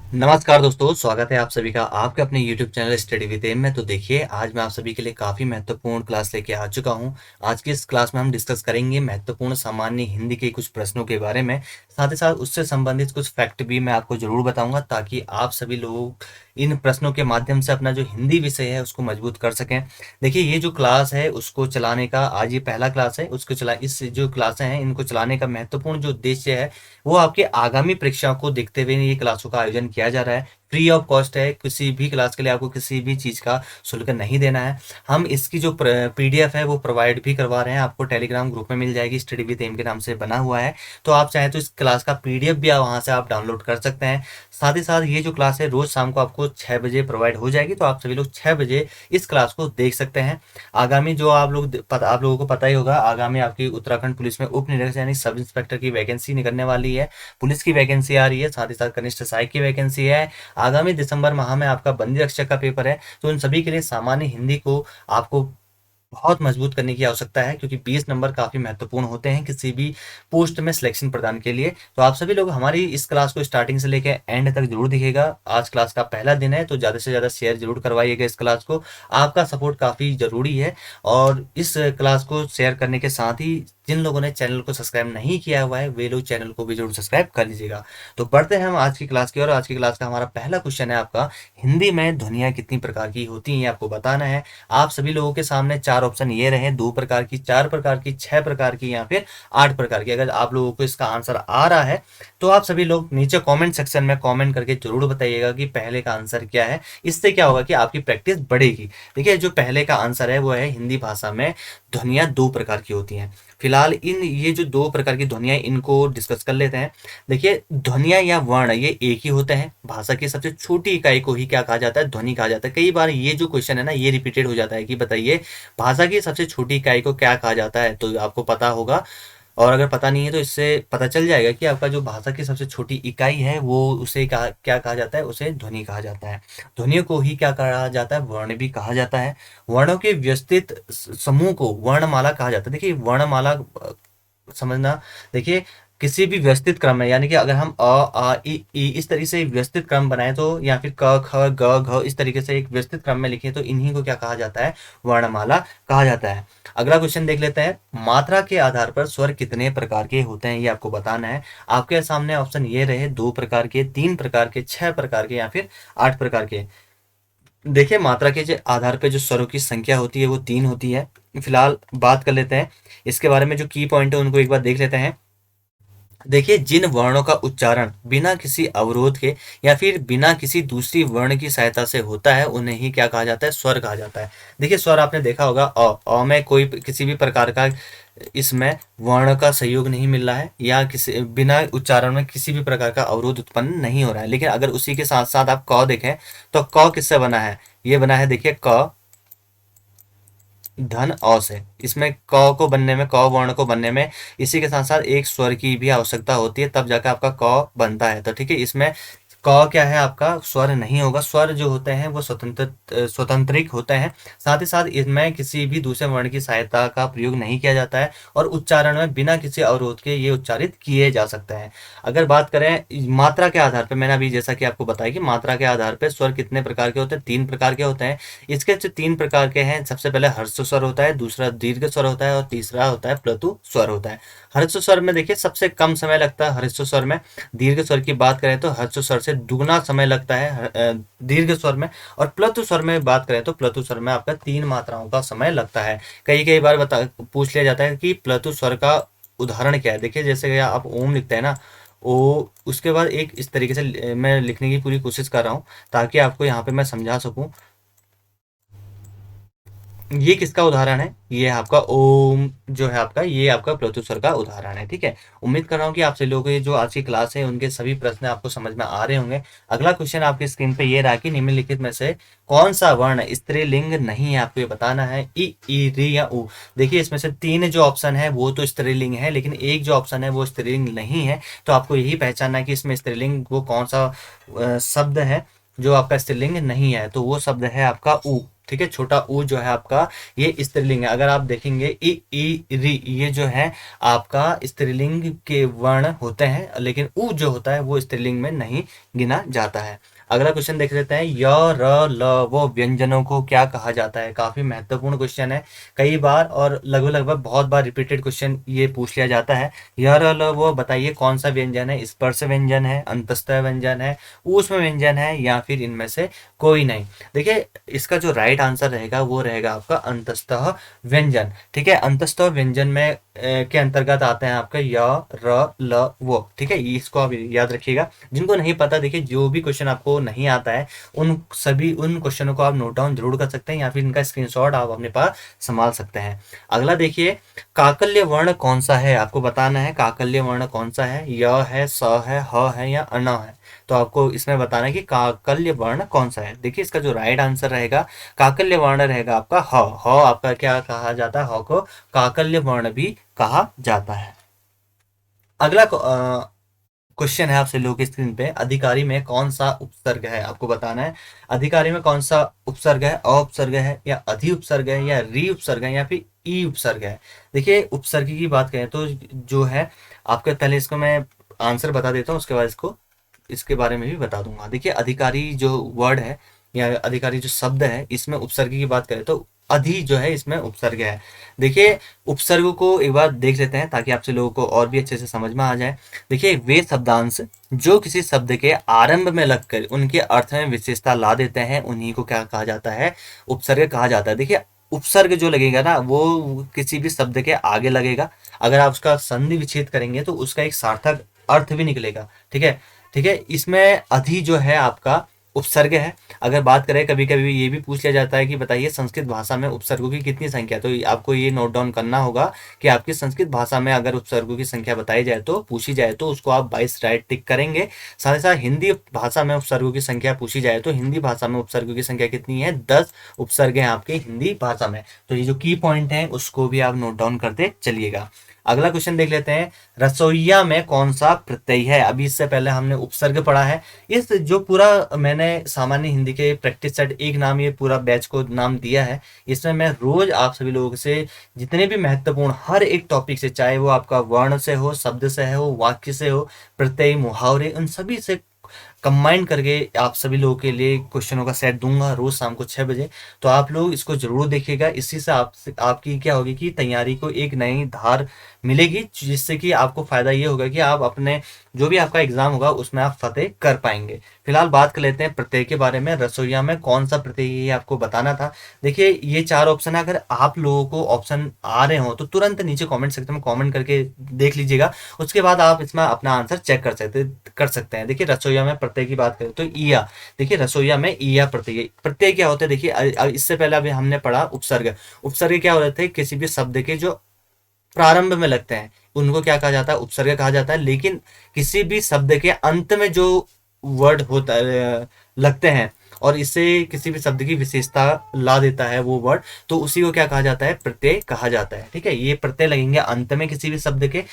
नमस्कार दोस्तों, स्वागत है आप सभी का आपके अपने YouTube channel study with M में। तो देखिए, आज मैं आप सभी के लिए काफ़ी महत्वपूर्ण क्लास लेके आ चुका हूं। आज की इस क्लास में हम डिस्कस करेंगे महत्वपूर्ण सामान्य हिंदी के कुछ प्रश्नों के बारे में। साथ ही साथ उससे संबंधित कुछ फैक्ट भी मैं आपको ज़रूर बताऊंगा, ताकि आप सभी लोग इन प्रश्नों के माध्यम से अपना जो हिंदी विषय है उसको मजबूत कर सकें। देखिए, ये जो क्लास है उसको चलाने का आज ये पहला क्लास है। उसको चला इस जो क्लासें हैं इनको चलाने का महत्वपूर्ण जो उद्देश्य है वो आपके आगामी परीक्षाओं को देखते हुए ये क्लासों का आयोजन किया जा रहा है। फ्री ऑफ कॉस्ट है, किसी भी क्लास के लिए आपको किसी भी चीज़ का शुल्क नहीं देना है। हम इसकी जो पीडीएफ है वो प्रोवाइड भी करवा रहे हैं, आपको टेलीग्राम ग्रुप में मिल जाएगी, स्टडी विद एम के नाम से बना हुआ है। तो आप चाहें तो इस क्लास का पीडीएफ भी वहाँ से आप डाउनलोड कर सकते हैं। साथ ही साथ ये जो क्लास है रोज़ शाम को आपको 6 बजे प्रोवाइड हो जाएगी, तो आप सभी लोग 6 बजे इस क्लास को देख सकते हैं। आगामी जो आप लोगों को पता ही होगा, आगामी आपकी उत्तराखंड पुलिस में उप निरीक्षक यानी सब इंस्पेक्टर की वैकेंसी निकलने वाली है। पुलिस की वैकेंसी आ रही है, साथ ही साथ कनिष्ठ सहायक की वैकेंसी है। आगामी दिसंबर माह में आपका बंदी रक्षक का पेपर है। तो इन सभी के लिए सामान्य हिंदी को आपको बहुत मजबूत करने की आवश्यकता है, क्योंकि 20 नंबर काफ़ी महत्वपूर्ण होते हैं किसी भी पोस्ट में सिलेक्शन प्रदान के लिए। तो आप सभी लोग हमारी इस क्लास को स्टार्टिंग से लेकर एंड तक जरूर दिखेगा। आज क्लास का पहला दिन है, तो ज़्यादा से ज़्यादा शेयर जरूर करवाइएगा इस क्लास को। आपका सपोर्ट काफ़ी ज़रूरी है। और इस क्लास को शेयर करने के साथ ही जिन लोगों ने चैनल को सब्सक्राइब नहीं किया हुआ है वे लोग चैनल को भी जरूर सब्सक्राइब कर लीजिएगा। तो बढ़ते हैं हम आज की क्लास की ओर। आज की क्लास का हमारा पहला क्वेश्चन है आपका, हिंदी में ध्वनियाँ कितनी प्रकार की होती हैं ये आपको बताना है। आप सभी लोगों के सामने चार ऑप्शन ये रहे, 2 प्रकार की, 4 प्रकार की, 6 प्रकार की या फिर 8 प्रकार की। अगर आप लोगों को इसका आंसर आ रहा है तो आप सभी लोग नीचे कमेंट सेक्शन में कमेंट करके जरूर बताइएगा कि पहले का आंसर क्या है। इससे क्या होगा कि आपकी प्रैक्टिस बढ़ेगी। देखिए, जो पहले का आंसर है वो है, हिंदी भाषा में ध्वनियाँ 2 प्रकार की होती हैं। फिलहाल इन ये जो 2 प्रकार की ध्वनियाँ इनको डिस्कस कर लेते हैं। देखिए, ध्वनियाँ या वर्ण ये एक ही होते हैं। भाषा की सबसे छोटी इकाई को ही क्या कहा जाता है? ध्वनि कहा जाता है। कई बार ये जो क्वेश्चन है ना ये रिपीटेड हो जाता है कि बताइए भाषा की सबसे छोटी इकाई को क्या कहा जाता है, तो आपको पता होगा। और अगर पता नहीं है तो इससे पता चल जाएगा कि आपका जो भाषा की सबसे छोटी इकाई है वो उसे क्या कहा जाता है? उसे ध्वनि कहा जाता है। ध्वनियों को ही क्या कहा जाता है? वर्ण भी कहा जाता है। वर्णों के व्यवस्थित समूह को वर्णमाला कहा जाता है। देखिए, वर्णमाला समझना, देखिए किसी भी व्यवस्थित क्रम में, यानी कि अगर हम अ आ ई इस तरीके से व्यवस्थित क्रम बनाए तो, या फिर क ख ग घ इस तरीके से एक व्यवस्थित क्रम में लिखे तो इन्हीं को क्या कहा जाता है? वर्णमाला कहा जाता है। अगला क्वेश्चन देख लेते हैं, मात्रा के आधार पर स्वर कितने प्रकार के होते हैं ये आपको बताना है। आपके सामने ऑप्शन ये रहे, 2 प्रकार के, 3 प्रकार के, 6 प्रकार के या फिर 8 प्रकार के। देखिए, मात्रा के जो आधार पे जो स्वरों की संख्या होती है वो 3 होती है। फिलहाल बात कर लेते हैं इसके बारे में, जो की पॉइंट है उनको एक बार देख लेते हैं। देखिए, जिन वर्णों का उच्चारण बिना किसी अवरोध के या फिर बिना किसी दूसरी वर्ण की सहायता से होता है उन्हें ही क्या कहा जाता है? स्वर कहा जाता है। देखिए, स्वर आपने देखा होगा, अ में कोई किसी भी प्रकार का इसमें वर्ण का सहयोग नहीं मिल रहा है, या किसी बिना उच्चारण में किसी भी प्रकार का अवरोध उत्पन्न नहीं हो रहा है। लेकिन अगर उसी के साथ साथ आप क देखें तो क किससे बना है? ये बना है, देखिए, क धन औ से। इसमें क को बनने में, क वर्ण को बनने में इसी के साथ साथ एक स्वर की भी आवश्यकता होती है, तब जाकर आपका क बनता है। तो ठीक है, इसमें क क्या है? आपका स्वर नहीं होगा। स्वर जो होते हैं वो स्वतंत्रिक होते हैं। साथ ही साथ इसमें किसी भी दूसरे वर्ण की सहायता का प्रयोग नहीं किया जाता है, और उच्चारण में बिना किसी अवरोध के ये उच्चारित किए जा सकते हैं। अगर बात करें मात्रा के आधार पर, मैंने अभी जैसा कि आपको बताया कि मात्रा के आधार पर स्वर कितने प्रकार के होते हैं? 3 प्रकार के होते हैं। इसके जो 3 प्रकार के हैं, सबसे पहले हर्ष स्वर होता है, दूसरा दीर्घ स्वर होता है, और तीसरा होता है प्लतु स्वर होता है। हर्ष स्वर में देखिए सबसे कम समय लगता है हर्ष स्वर में। दीर्घ स्वर की बात करें तो हर्ष स्वर से दुगना समय लगता है दीर्घ स्वर में। और प्लतु स्वर में बात करें तो प्लतु स्वर में आपका 3 मात्राओं का समय लगता है। कई कई बार पूछ लिया जाता है कि प्लतु स्वर का उदाहरण क्या है। देखिए, जैसे कि आप ओम लिखते हैं ना, ओ उसके बाद एक इस तरीके से मैं लिखने की पूरी कोशिश कर रहा हूँ ताकि आपको यहाँ पे मैं समझा सकूं। ये किसका उदाहरण है? ये आपका ओम जो है आपका, ये आपका प्लवतु स्वर का उदाहरण है। ठीक है, उम्मीद कर रहा हूँ कि आपसे लोगों की जो आज की क्लास है उनके सभी प्रश्न आपको समझ में आ रहे होंगे। अगला क्वेश्चन आपकी स्क्रीन पे ये रहा कि निम्नलिखित में से कौन सा वर्ण स्त्रीलिंग नहीं है? आपको ये बताना है, ई री या उ। देखिए, इसमें से 3 जो ऑप्शन है वो तो स्त्रीलिंग है, लेकिन एक जो ऑप्शन है वो स्त्रीलिंग नहीं है। तो आपको यही पहचानना है कि इसमें स्त्रीलिंग वो कौन सा शब्द है जो आपका स्त्रीलिंग नहीं है। तो वो शब्द है आपका उ। ठीक है, छोटा ऊ जो है आपका ये स्त्रीलिंग है। अगर आप देखेंगे इ ई री ये जो है आपका स्त्रीलिंग के वर्ण होते हैं, लेकिन ऊ जो होता है वो स्त्रीलिंग में नहीं गिना जाता है। अगला क्वेश्चन देख लेते हैं, य र ल वो व्यंजनों को क्या कहा जाता है। काफी महत्वपूर्ण क्वेश्चन है, कई बार और लगभग लगभग बहुत बार रिपीटेड क्वेश्चन ये पूछ लिया जाता है। य र ल वो बताइए कौन सा व्यंजन है, स्पर्श व्यंजन है, अंतस्थ व्यंजन है, ऊष्म व्यंजन है, या फिर इनमें से कोई नहीं। देखिए इसका जो राइट आंसर रहेगा वो रहेगा आपका अंतस्थ व्यंजन। ठीक है, अंतस्थ व्यंजन में के अंतर्गत आते हैं आपका य र ल वो। ठीक है, इसको आप याद रखिएगा। जिनको नहीं पता, देखिए जो भी क्वेश्चन आपको नहीं आता है उन क्वेश्चनों को आप नोट डाउन जरूर कर सकते हैं, या फिर इनका स्क्रीनशॉट आप अपने पास संभाल सकते हैं। अगला देखिए, काकल्य वर्ण कौन सा है, आपको बताना है काकल्य वर्ण कौन सा है। य है, स है, ह है, या अण है। तो आपको इसमें बताना है कि काकल्य वर्ण कौन सा है। देखिए इसका जो राइट आंसर रहेगा काकल्य वर्ण रहेगा आपका ह। ह आपका क्या कहा जाता है, ह को काकल्य वर्ण भी कहा जाता है। अगला क्वेश्चन है आपसे लोग की स्क्रीन पे, अधिकारी में कौन सा उपसर्ग है, आपको बताना है अधिकारी में कौन सा उपसर्ग है। अ उपसर्ग है, या अधि उपसर्ग है, या री उपसर्ग है, या फिर ई उपसर्ग है। देखिए उपसर्ग की बात करें तो जो है आपके, पहले इसको मैं आंसर बता देता हूँ, उसके बाद इसके बारे में भी बता दूंगा। देखिए अधिकारी जो वर्ड है या अधिकारी जो शब्द है, इसमें उपसर्ग की बात करें तो अधि जो है इसमें उपसर्ग है। देखिए उपसर्ग को एक बार देख लेते हैं ताकि आपसे लोगों को और भी अच्छे से समझ में आ जाए। देखिए वे शब्दांश जो किसी शब्द के आरंभ में लगकर उनके अर्थ में विशेषता ला देते हैं, उन्हीं को क्या कहा जाता है, उपसर्ग कहा जाता है। देखिए उपसर्ग जो लगेगा ना वो किसी भी शब्द के आगे लगेगा, अगर आप उसका संधि विच्छेद करेंगे तो उसका एक सार्थक अर्थ भी निकलेगा। ठीक है, ठीक है, इसमें अधि जो है आपका उपसर्ग है। अगर बात करें, कभी कभी ये भी पूछ लिया जाता है कि बताइए संस्कृत भाषा में उपसर्गों की कितनी संख्या, तो आपको ये नोट डाउन करना होगा कि आपकी संस्कृत भाषा में अगर उपसर्गों की संख्या बताई जाए तो पूछी जाए तो उसको आप 22 राइट टिक करेंगे। साथ ही साथ हिंदी भाषा में उपसर्गों की संख्या पूछी जाए तो हिंदी भाषा में उपसर्गों की संख्या कितनी है, 10 उपसर्ग हैं आपके हिंदी भाषा में। तो ये जो की पॉइंट है उसको भी आप नोट डाउन करते चलिएगा। अगला क्वेश्चन देख लेते हैं, रसोईया में कौन सा प्रत्यय है। अभी इससे पहले हमने उपसर्ग पढ़ा है। इस जो पूरा मैंने सामान्य हिंदी के प्रैक्टिस सेट एक नाम, ये पूरा बैच को नाम दिया है। इसमें मैं रोज आप सभी लोगों से जितने भी महत्वपूर्ण हर एक टॉपिक से, चाहे वो आपका वर्ण से हो, शब्द से हो, वाक्य से हो, प्रत्यय, मुहावरे, उन सभी से कंबाइन करके आप सभी लोगों के लिए क्वेश्चनों का सेट दूंगा रोज शाम को 6 बजे। तो आप लोग इसको जरूर देखिएगा, इसी से आपकी क्या होगी कि तैयारी को एक नई धार मिलेगी, जिससे कि आपको फायदा ये होगा कि आप अपने जो भी आपका एग्जाम होगा उसमें आप फतेह कर पाएंगे। फिलहाल बात कर लेते हैं प्रत्यय के बारे में। रसोईया में कौन सा प्रत्यय ये आपको बताना था। देखिए ये 4 ऑप्शन है, अगर आप लोगों को ऑप्शन आ रहे हो तो तुरंत नीचे कमेंट सेक्शन में कमेंट करके देख लीजिएगा, उसके बाद आप इसमें अपना आंसर चेक कर सकते हैं। देखिए रसोईया में प्रत्यय की बात करें तो ईया। देखिए रसोईया में ईया प्रत्यय, प्रत्यय क्या होता है, देखिए इससे पहले अभी हमने पढ़ा उपसर्ग। उपसर्ग क्या होते हैं, किसी भी शब्द के जो प्रारंभ में लगते हैं उनको क्या कहा जाता है, उपसर्ग कहा जाता है। लेकिन किसी भी शब्द के अंत में जो वर्ड होता लगते हैं और इससे किसी भी शब्द की विशेषता ला देता है वो वर्ड, तो उसी को क्या कहा जाता है, प्रत्यय कहा जाता है। ठीक है, ये प्रत्यय लगेंगे अंत में किसी भी शब्द के।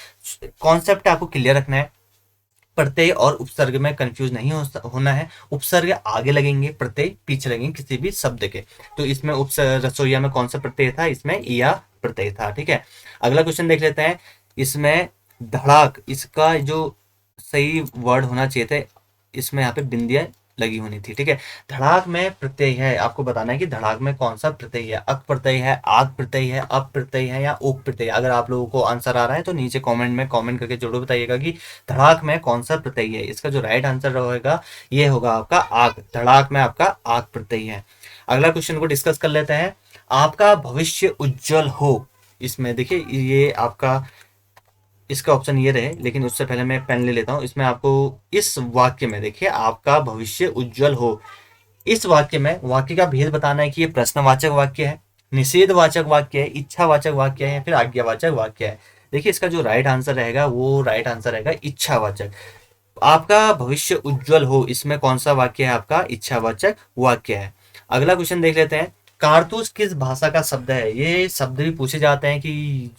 कॉन्सेप्ट आपको क्लियर रखना है, प्रत्यय और उपसर्ग में कंफ्यूज नहीं होना है। उपसर्ग आगे लगेंगे, प्रत्यय पीछे लगेंगे किसी भी शब्द के। तो इसमें रसोईया में कौन सा प्रत्यय था, इसमें ईया प्रत्यय था। ठीक है, अगला क्वेश्चन देख लेते हैं। इसमें धड़ाक, इसका जो सही वर्ड होना चाहिए था, इसमें यहाँ पे बिंदिया लगी होनी थी। ठीक है, धड़ाक में प्रत्यय है, आपको बताना है कि धड़ाक में कौन सा प्रत्यय है। अक प्रत्यय है, आग प्रत्यय है, अप प्रत्यय है, या ओक प्रत्यय। अगर आप लोगों को आंसर आ रहा है तो नीचे कमेंट में कमेंट करके जरूर बताइएगा कि धड़ाक में कौन सा प्रत्यय है। इसका जो राइट आंसर रहेगा ये होगा आपका आग। धड़ाक में आपका आग प्रत्यय है। अगला क्वेश्चन को डिस्कस कर लेते हैं, आपका भविष्य उज्जवल हो। इसमें देखिए ये आपका इसका ऑप्शन ये रहे, लेकिन उससे पहले मैं पेन ले लेता हूं। इसमें आपको इस वाक्य में देखिए आपका भविष्य उज्जवल हो, इस वाक्य में वाक्य का भेद बताना है कि ये प्रश्नवाचक वाक्य है, निषेधवाचक वाक्य है, इच्छावाचक वाक्य है, या फिर आज्ञावाचक वाक्य है। देखिए इसका जो राइट आंसर रहेगा वो राइट आंसर रहेगा इच्छावाचक। आपका भविष्य उज्जवल हो, इसमें कौन सा वाक्य है, आपका इच्छावाचक वाक्य है। अगला क्वेश्चन देख लेते हैं, कारतूस किस भाषा का शब्द है। ये शब्द भी पूछे जाते हैं कि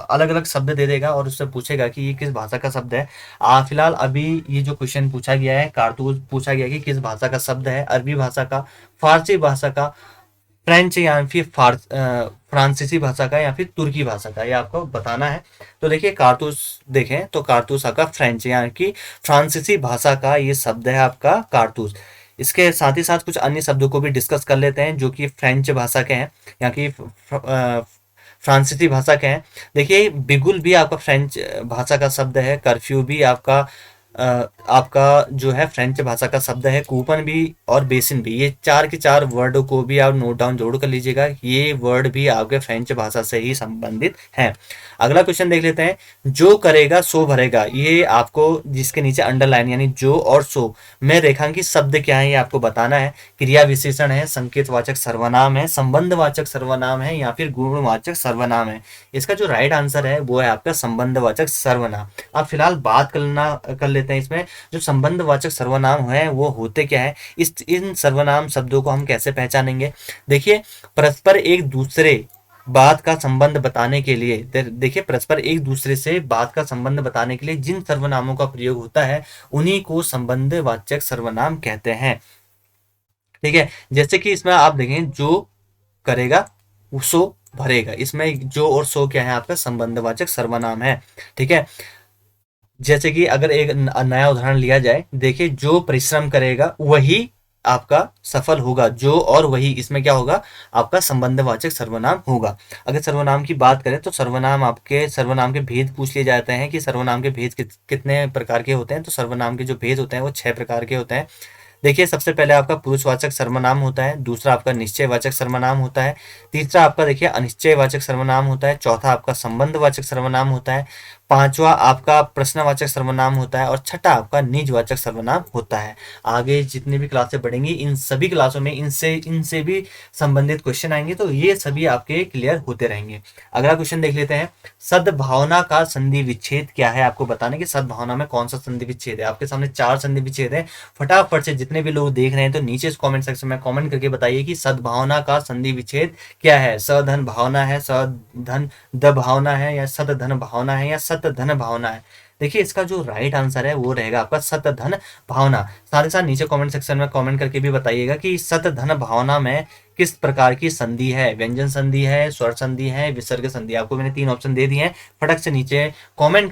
अलग अलग शब्द दे देगा और उससे पूछेगा कि ये किस भाषा का शब्द है। फिलहाल अभी ये जो क्वेश्चन पूछा गया है, कारतूस पूछा गया कि किस भाषा का शब्द है, अरबी भाषा का, फारसी भाषा का, फ्रेंच या फिर फ्रांसीसी भाषा का या फिर तुर्की भाषा का, ये आपको बताना है। तो देखिए कारतूस देखें तो कारतूस आपका फ्रेंच यानी कि फ्रांसीसी भाषा का ये शब्द है आपका कारतूस। इसके साथ ही साथ कुछ अन्य शब्दों को भी डिस्कस कर लेते हैं जो कि फ्रेंच भाषा के हैं या कि फ्रांसीसी भाषा के हैं। देखिए बिगुल भी आपका फ्रेंच भाषा का शब्द है, कर्फ्यू भी आपका जो है फ्रेंच भाषा का शब्द है, कूपन भी और बेसिन भी, ये चार के चार वर्ड को भी आप नोट डाउन जरूर कर लीजिएगा, ये वर्ड भी आपके फ्रेंच भाषा से ही संबंधित हैं। अगला क्वेश्चन देख लेते हैं, जो करेगा सो भरेगा, ये आपको जिसके नीचे अंडरलाइन यानी जो और सो में रेखांकित शब्द क्या है ये आपको बताना है। क्रिया विशेषण है, संकेतवाचक सर्वनाम है, संबंधवाचक सर्वनाम है या फिर गुणवाचक सर्वनाम है। इसका जो राइट आंसर है वो है आपका संबंधवाचक सर्वनाम। अब फिलहाल बात कर लेते हैं इसमें जो संबंधवाचक सर्वनाम है वो होते क्या है, इन सर्वनाम शब्दों को हम कैसे पहचानेंगे। देखिए परस्पर एक दूसरे बात का संबंध बताने के लिए, देखिए परस्पर एक दूसरे से बात का संबंध बताने के लिए जिन सर्वनामों का प्रयोग होता है उन्हीं को संबंधवाचक सर्वनाम कहते हैं। ठीक है, जैसे कि इसमें आप देखें जो करेगा सो भरेगा, इसमें जो और सो क्या है आपका संबंधवाचक सर्वनाम है। ठीक है, जैसे कि अगर एक नया उदाहरण लिया जाए, देखिए जो परिश्रम करेगा वही आपका सफल होगा, जो और वही इसमें क्या होगा आपका संबंधवाचक सर्वनाम होगा। अगर सर्वनाम की बात करें तो सर्वनाम के भेद पूछ लिए जाते हैं कि सर्वनाम के भेद कितने प्रकार के होते हैं, तो सर्वनाम के जो भेद होते हैं वो 6 प्रकार के होते हैं। देखिए सबसे पहले आपका पुरुषवाचक सर्वनाम होता है, दूसरा आपका निश्चयवाचक सर्वनाम होता है, तीसरा आपका देखिए अनिश्चयवाचक सर्वनाम होता है, चौथा आपका संबंधवाचक सर्वनाम होता है, पांचवा आपका प्रश्नवाचक सर्वनाम होता है और छठा आपका निजवाचक सर्वनाम होता है। आगे जितनी भी क्लासें बढ़ेंगी इन सभी क्लासों में इनसे भी संबंधित क्वेश्चन आएंगे, तो ये सभी आपके क्लियर होते रहेंगे। अगला क्वेश्चन देख लेते हैं, सद्भावना का संधि विच्छेद क्या है, आपको बताने कि सद्भावना में कौन सा संधि विच्छेद है। आपके सामने 4 संधि विच्छेद है, फटाफट से जितने भी लोग देख रहे हैं तो नीचे कमेंट सेक्शन में कमेंट करके बताइए कि सद्भावना का संधि विच्छेद क्या है। सधन भावना है, सधन द भावना है या सत धन भावना है या सत धन भावना है। देखिए इसका जो राइट आंसर है वो रहेगा आपका सत धन भावना। साथ ही साथ नीचे कमेंट सेक्शन में कमेंट करके भी बताइएगा कि सत धन भावना में किस प्रकार की संधि है, व्यंजन संधि है, स्वर संधि है, विसर्ग संधि। आपको मैंने 3 ऑप्शन दे दिए हैं, फटक से नीचे कमेंट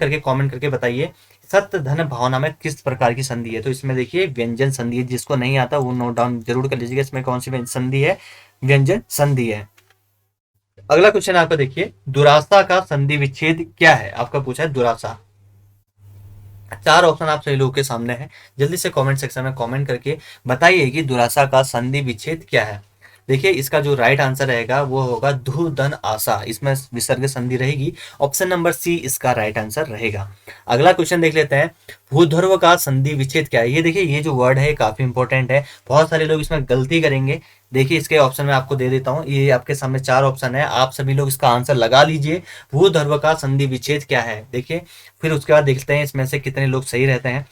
करके बताइए सत धन भावना में किस प्रकार की संधि है। तो इसमें देखिए व्यंजन संधि है, जिसको नहीं आता वो नोट डाउन जरूर कर लीजिएगा इसमें कौन सी संधि है, व्यंजन संधि है। अगला क्वेश्चन आपका देखिए, दुराशा का संधि विच्छेद क्या है, आपका पूछा है दुराशा। 4 ऑप्शन आप सभी लोगों के सामने है, जल्दी से कमेंट सेक्शन में कमेंट करके बताइए कि दुराशा का संधि विच्छेद क्या है। देखिए इसका जो राइट आंसर रहेगा वो होगा धु धन आशा, इसमें विसर्ग संधि रहेगी, ऑप्शन नंबर सी इसका राइट आंसर रहेगा। अगला क्वेश्चन देख लेते हैं, भूध्रुव का संधि विच्छेद क्या है। ये देखिए ये जो वर्ड है काफी इंपॉर्टेंट है, बहुत सारे लोग इसमें गलती करेंगे। देखिए इसके ऑप्शन में आपको दे देता हूँ, ये आपके सामने 4 ऑप्शन है, आप सभी लोग इसका आंसर लगा लीजिए। भूध्रुव का संधि विच्छेद क्या है, देखिए फिर उसके बाद देखते हैं इसमें से कितने लोग सही रहते हैं।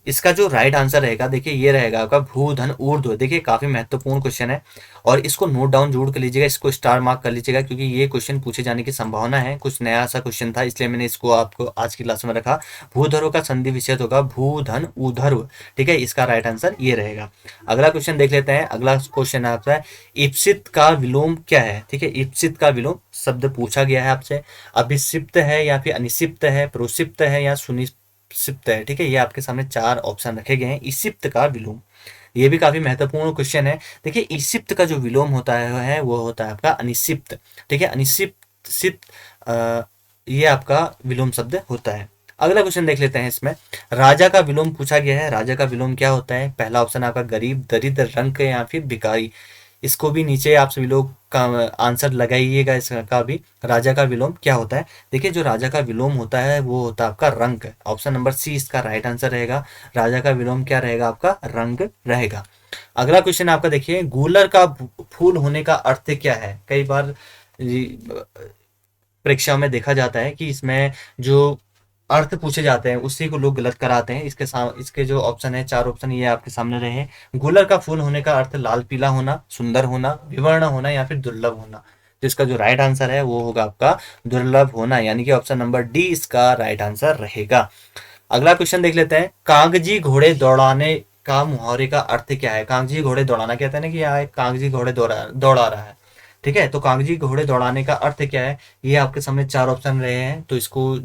इसका जो राइट आंसर रहेगा देखिए ये रहेगा आपका भू धन ऊर्ध्व। देखिए काफी महत्वपूर्ण क्वेश्चन है और इसको नोट डाउन जरूर कर लीजिएगा, इसको स्टार मार्क कर लीजिएगा क्योंकि ये क्वेश्चन पूछे जाने की संभावना है। कुछ नया सा क्वेश्चन था इसलिए मैंने इसको आपको आज की क्लास में रखा। भूधर्व का संधि विच्छेद होगा भू धन ऊर्ध्व। ठीक है, इसका राइट आंसर ये रहेगा। अगला क्वेश्चन देख लेते हैं। अगला क्वेश्चन आपका है इप्सित का विलोम क्या है। ठीक है, इप्सित का विलोम शब्द पूछा गया है आपसे, अभिषिप्त है या फिर अनिषिप्त है, प्रोसिप्त है या सुनिश्चित है। ठीक है, ये आपके सामने 4 ऑप्शन रखे गए हैं। इसिप्त का विलोम, ये भी काफी महत्वपूर्ण क्वेश्चन है। देखिए इसिप्त का जो विलोम होता है वो होता है आपका अनिषिप्त। ठीक है, अनिषिप्त ये आपका विलोम शब्द होता है। अगला क्वेश्चन देख लेते हैं। इसमें राजा का विलोम पूछा गया है। राजा का विलोम क्या होता है। पहला ऑप्शन आपका गरीब, दरिद्र, रंक या फिर भिखारी। इसको भी नीचे आप सभी लोग का आंसर लगाइएगा। इसका भी राजा का विलोम क्या होता है। देखिए जो राजा का विलोम होता है वो होता है आपका रंक। ऑप्शन नंबर सी इसका राइट आंसर रहेगा। राजा का विलोम क्या रहेगा आपका रंक रहेगा। अगला क्वेश्चन आपका देखिए गूलर का फूल होने का अर्थ क्या है। कई बार परीक्षा में देखा जाता है कि इसमें जो अर्थ पूछे जाते हैं उसी को लोग गलत कराते हैं। इसके जो ऑप्शन है 4 ऑप्शन ये आपके सामने रहे। गुलर का फूल होने का अर्थ लाल पीला होना, सुंदर होना, विवर्ण होना या फिर दुर्लभ होना। तो इसका जो राइट आंसर है वो होगा आपका दुर्लभ होना, यानी कि ऑप्शन नंबर डी इसका राइट आंसर रहेगा। अगला क्वेश्चन देख लेते हैं। कागजी घोड़े दौड़ाने का मुहावरे का अर्थ क्या है। कागजी घोड़े दौड़ाना कहते हैं ना कि यहाँ एक कागजी घोड़े दौड़ा रहा है। ठीक है। तो कागजी घोड़े दौड़ाने का अर्थ क्या है, ये आपके सामने चार ऑप्शन रहे हैं। तो इसको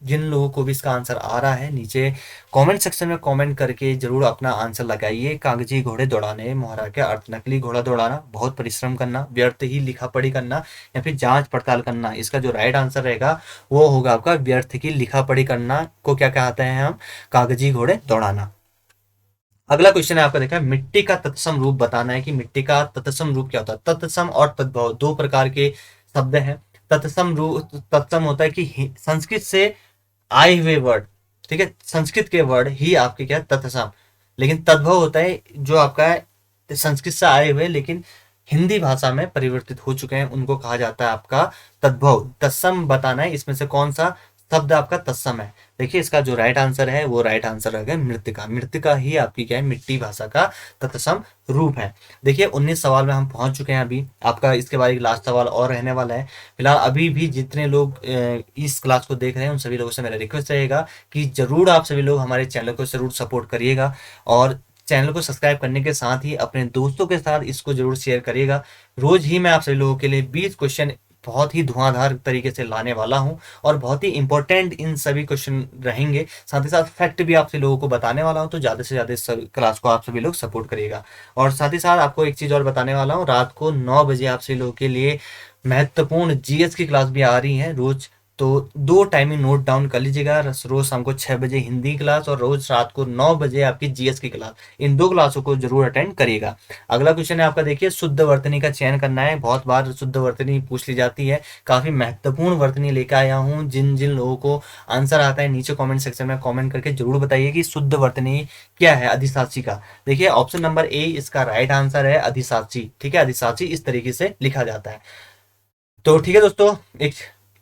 जिन लोगों को भी इसका आंसर आ रहा है नीचे कमेंट सेक्शन में कमेंट करके जरूर अपना आंसर लगाइए। कागजी घोड़े दौड़ाने मोहरा के अर्थ, नकली घोड़ा दौड़ाना, बहुत परिश्रम करना, व्यर्थ ही लिखा पढ़ी करना, या फिर जांच पड़ताल करना। इसका जो राइट आंसर रहेगा वो होगा आपका व्यर्थ की लिखा पढ़ी करना को क्या कहते हैं हम, कागजी घोड़े दौड़ाना। अगला क्वेश्चन है आपका, देखा है मिट्टी का तत्सम रूप बताना है कि मिट्टी का तत्सम रूप क्या होता है। तत्सम और तद्भव दो प्रकार के शब्द हैं। तत्सम रूप, तत्सम होता है कि संस्कृत से आए हुए वर्ड, ठीक है, संस्कृत के वर्ड ही आपके क्या तत्सम। लेकिन तद्भव होता है जो आपका है संस्कृत से आए हुए लेकिन हिंदी भाषा में परिवर्तित हो चुके हैं, उनको कहा जाता है आपका तद्भव। तत्सम बताना है इसमें से कौन सा शब्द आपका तत्सम है। देखिए इसका जो राइट आंसर है वो राइट आंसर रहेगा मृतिका। मृतिका ही आपकी क्या है, मिट्टी भाषा का तत्सम रूप है। देखिए 19 सवाल में हम पहुंच चुके हैं। अभी आपका इसके बाद एक लास्ट सवाल और रहने वाला है। फिलहाल अभी भी जितने लोग इस क्लास को देख रहे हैं उन सभी लोगों से मेरा रिक्वेस्ट रहेगा कि जरूर आप सभी लोग हमारे चैनल को जरूर सपोर्ट करिएगा, और चैनल को सब्सक्राइब करने के साथ ही अपने दोस्तों के साथ इसको जरूर शेयर करिएगा। रोज ही मैं आप सभी लोगों के लिए 20 क्वेश्चन बहुत ही धुआंधार तरीके से लाने वाला हूं, और बहुत ही इंपॉर्टेंट इन सभी क्वेश्चन रहेंगे। साथ ही साथ फैक्ट भी आपसे लोगों को बताने वाला हूं, तो ज़्यादा से ज़्यादा इस क्लास को आप सभी लोग सपोर्ट करिएगा। और साथ ही साथ आपको एक चीज़ और बताने वाला हूँ, रात को 9 बजे आप सभी लोगों के लिए महत्वपूर्ण जीएस की क्लास भी आ रही है रोज। तो दो टाइमिंग नोट डाउन कर लीजिएगा, रोज शाम को 6 बजे हिंदी क्लास और रोज रात को 9 बजे आपकी जीएस की क्लास। इन दो क्लासों को जरूर अटेंड करिएगा। अगला क्वेश्चन है आपका, देखिए शुद्ध वर्तनी का चयन करना है। बहुत बार शुद्ध वर्तनी पूछ ली जाती है, काफी महत्वपूर्ण वर्तनी लेकर आया हूँ। जिन जिन लोगों को आंसर आता है नीचे कॉमेंट सेक्शन में कॉमेंट करके जरूर बताइए कि शुद्ध वर्तनी क्या है अधिशासी का। देखिए ऑप्शन नंबर ए इसका राइट आंसर है अधिशासी, ठीक है। अधिशासी इस तरीके से लिखा जाता है। तो ठीक है दोस्तों, एक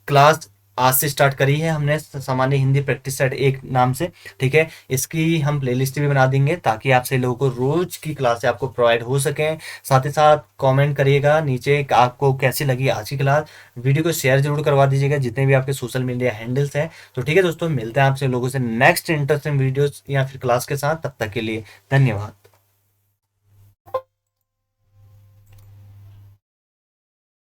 क्लास आज से स्टार्ट करी है हमने सामान्य हिंदी प्रैक्टिस सेट एक नाम से, ठीक है। इसकी हम प्लेलिस्ट भी बना देंगे ताकि आपसे लोगों को रोज की क्लास आपको प्रोवाइड हो सके। साथ ही साथ कमेंट करिएगा नीचे आपको कैसी लगी आज की क्लास। वीडियो को शेयर जरूर करवा दीजिएगा जितने भी आपके सोशल मीडिया हैंडल्स हैं। तो ठीक है दोस्तों, मिलते हैं आपसे लोगों से नेक्स्ट इंटरेस्टिंग वीडियोस या फिर क्लास के साथ। तब तक के लिए धन्यवाद।